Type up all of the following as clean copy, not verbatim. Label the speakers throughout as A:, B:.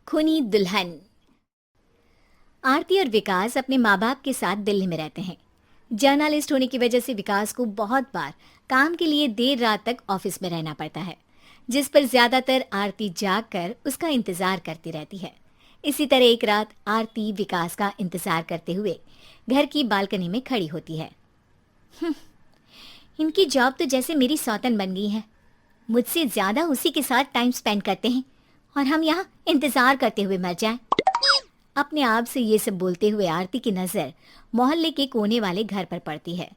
A: खूनी दुल्हन। आरती और विकास अपने माँ बाप के साथ दिल्ली में रहते हैं। जर्नलिस्ट होने की वजह से विकास को बहुत बार काम के लिए देर रात तक ऑफिस में रहना पड़ता है, जिस पर ज्यादातर आरती जाग कर उसका इंतजार करती रहती है। इसी तरह एक रात आरती विकास का इंतजार करते हुए घर की बालकनी में खड़ी होती है। इनकी जॉब तो जैसे मेरी सौतन बन गई है। मुझसे ज्यादा उसी के साथ टाइम स्पेंड करते हैं और हम यहाँ इंतजार करते हुए मर जाएं। अपने आप से ये सब बोलते हुए आरती की नजर मोहल्ले के कोने वाले घर पर पड़ती है,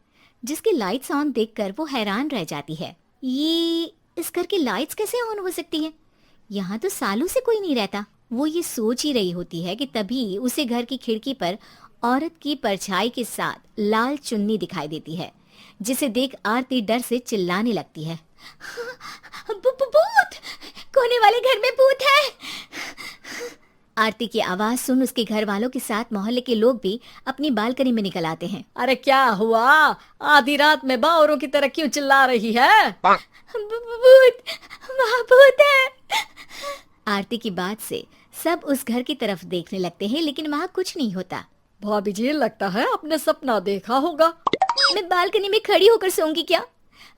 A: जिसकी लाइट्स ऑन देखकर वो हैरान रह जाती है। ये इस घर की लाइट्स कैसे ऑन हो सकती हैं? यहाँ तो सालों से कोई नहीं रहता। वो ये सोच ही रही होती है कि तभी उसे घर की खिड़की पर औरत की परछाई के साथ लाल चुन्नी दिखाई देती है, जिसे देख आरती डर से चिल्लाने लगती है। भूत! कोने वाले घर में भूत है! आरती की आवाज सुन उसके घर वालों के साथ मोहल्ले के लोग भी अपनी बालकनी में निकल आते हैं।
B: अरे क्या हुआ? आधी रात में बावरों की तरह क्यों चिल्ला रही है?
A: भूत! वहाँ भूत है! आरती की बात से सब उस घर की तरफ देखने लगते हैं, लेकिन वहाँ कुछ नहीं होता।
B: भाभी जी, लगता है आपने सपना देखा होगा।
A: मैं बालकनी में खड़ी होकर सोऊंगी क्या?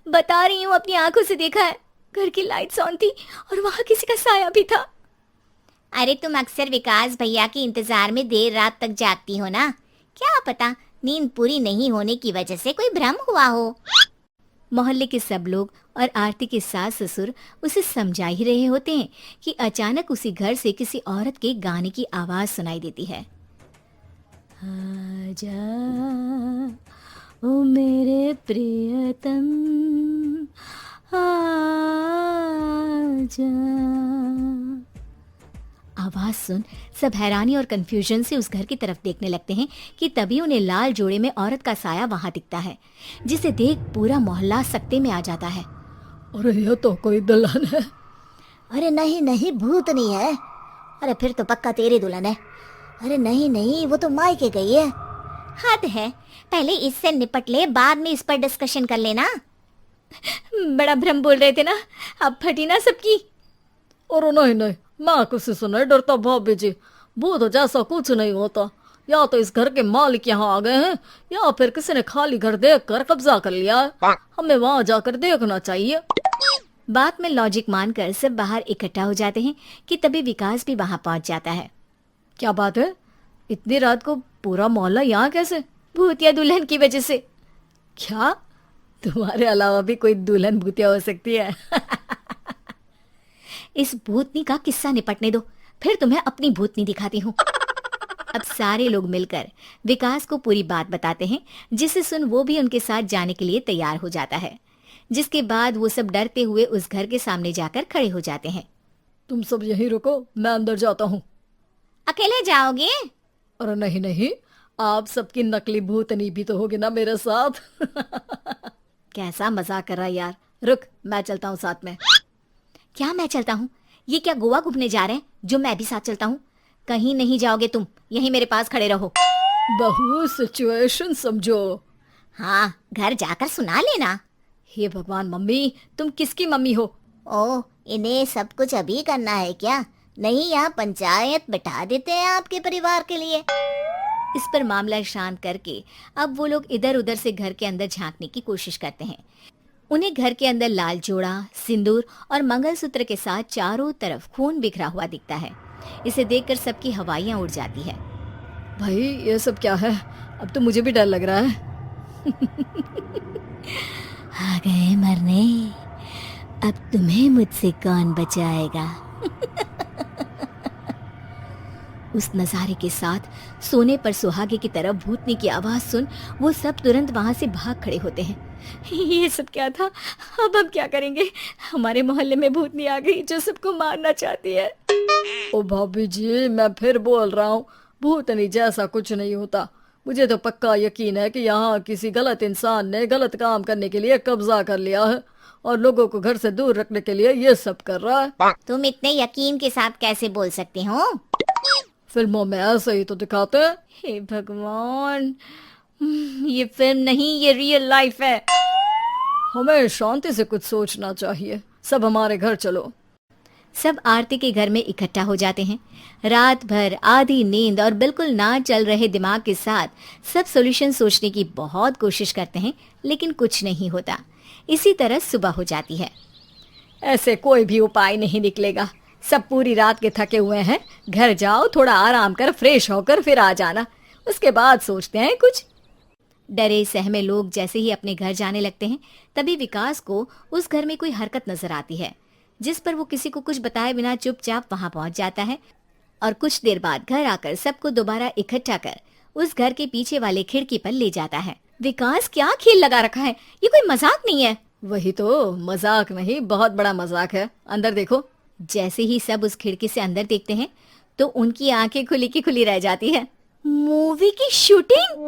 A: बता रही हूँ, अपनी आंखों से देखा है। घर की लाइट्स ऑन थी और वहाँ किसी का साया भी था। अरे तुम अक्सर विकास भैया के इंतजार में देर रात तक जागती हो ना, क्या पता नींद पूरी नहीं होने की वजह से कोई भ्रम हुआ हो। मोहल्ले के सब लोग और आरती के सास ससुर उसे समझा ही रहे होते हैं कि अचानक उसी घर से किसी औरत के गाने की आवाज सुनाई देती है। आजा ओ मेरे प्रियतम आजा। आवाज सुन सब हैरानी और कंफ्यूजन से उस घर की तरफ देखने लगते हैं कि तभी उन्हें लाल जोड़े में औरत का साया वहां दिखता है, जिसे देख पूरा मोहल्ला सकते में आ जाता है।
B: अरे ये तो कोई दुल्हन है।
C: अरे नहीं नहीं, भूत नहीं है। अरे फिर तो पक्का तेरी दुल्हन है। अरे नहीं नहीं, वो तो मायके गई है।
A: हद है, पहले इससे निपट ले, बाद में इस पर डिस्कशन कर लेना। बड़ा भ्रम बोल रहे थे ना, अब फटी ना सबकी।
B: और नहीं नहीं, मैं किसी से नहीं डरता भाभी जी। भूत जैसा कुछ नहीं होता। या तो इस घर के मालिक यहाँ आ गए हैं, या फिर किसी ने खाली घर देख कर कब्जा कर लिया है। हमें वहाँ जाकर देखना चाहिए।
A: बात में लॉजिक मानकर सब बाहर इकट्ठा हो जाते हैं कि तभी विकास भी वहाँ पहुँच जाता है।
B: क्या बात है? इतनी रात को पूरा मोहल्ला यहाँ कैसे?
A: भूतिया दुल्हन की वजह से।
B: क्या तुम्हारे अलावा भी कोई दुल्हन भूतिया हो सकती है?
A: इस भूतनी का किस्सा निपटने दो, फिर तुम्हें अपनी भूतनी दिखाती हूँ। अब सारे लोग मिलकर विकास को पूरी बात बताते हैं, जिसे सुन वो भी उनके साथ जाने के लिए तैयार हो जाता है। जिसके बाद वो सब डरते हुए उस घर के सामने जाकर खड़े हो जाते हैं।
B: तुम सब यहीं रुको, मैं अंदर जाता हूँ।
A: अकेले जाओगे?
B: अरे नहीं नहीं, आप सबकी नकली भूतनी भी तो होगी ना मेरे साथ।
A: कैसा मजाक कर रहा है यार। रुक, मैं चलता हूँ साथ में। क्या मैं चलता हूँ? ये क्या गोवा घूमने जा रहे हैं जो मैं भी साथ चलता हूँ? कहीं नहीं जाओगे तुम, यहीं मेरे पास खड़े रहो।
B: बहू, सिचुएशन समझो।
A: हाँ, घर जाकर सुना लेना।
B: हे भगवान, मम्मी तुम किसकी मम्मी हो?
C: ओ, इन्हें सब कुछ अभी करना है क्या? नहीं, यहाँ पंचायत बैठा देते हैं आपके परिवार के लिए।
A: इस पर मामला शांत करके अब वो लोग इधर उधर से घर के अंदर झांकने की कोशिश करते हैं। उन्हें घर के अंदर लाल जोड़ा, सिंदूर और मंगलसूत्र के साथ चारों तरफ खून बिखरा हुआ दिखता है। इसे देखकर सबकी हवाइयां उड़ जाती है।
B: भाई ये सब क्या है? अब तो मुझे भी डर लग रहा है।
A: आ गए मरने, अब तुम्हें मुझसे कौन बचाएगा? उस नजारे के साथ सोने पर सुहागे की तरफ भूतनी की आवाज सुन वो सब तुरंत वहां से भाग खड़े होते हैं। ये सब क्या था? अब हम क्या करेंगे? हमारे मोहल्ले में भूतनी आ गई जो सबको मारना चाहती है।
B: ओ भाभी जी, मैं फिर बोल रहा हूँ, भूतनी जैसा कुछ नहीं होता। मुझे तो पक्का यकीन है कि यहाँ किसी गलत इंसान ने गलत काम करने के लिए कब्जा कर लिया है और लोगों को घर से दूर रखने के लिए ये सब कर रहा है।
C: तुम इतने यकीन के साथ कैसे बोल सकते हो?
B: फिल्मों में ऐसे ही तो दिखाते हैं।
A: हे भगवान, ये फिल्म नहीं, ये रियल लाइफ है।
B: हमें शांति से कुछ सोचना चाहिए। सब हमारे घर चलो।
A: सब आरती के घर में इकट्ठा हो जाते हैं। रात भर आधी नींद और बिल्कुल ना चल रहे दिमाग के साथ सब सॉल्यूशन सोचने की बहुत कोशिश करते हैं, लेकिन कुछ नहीं होता। इसी तरह सुबह हो जाती है।
B: ऐसे कोई भी उपाय नहीं निकलेगा। सब पूरी रात के थके हुए हैं। घर जाओ, थोड़ा आराम कर, फ्रेश होकर फिर आ जाना, उसके बाद सोचते हैं कुछ।
A: डरे सहमे लोग जैसे ही अपने घर जाने लगते हैं, तभी विकास को उस घर में कोई हरकत नजर आती है, जिस पर वो किसी को कुछ बताए बिना चुपचाप वहां पहुंच जाता है और कुछ देर बाद घर आकर सबको दोबारा इकट्ठा कर उस घर के पीछे वाले खिड़की पर ले जाता है। विकास, क्या खेल लगा रखा है? ये कोई मजाक नहीं है।
B: वही तो, मजाक नहीं, बहुत बड़ा मजाक है। अंदर देखो।
A: जैसे ही सब उस खिड़की से अंदर देखते हैं तो उनकी आंखें खुली की खुली रह जाती है। मूवी की शूटिंग!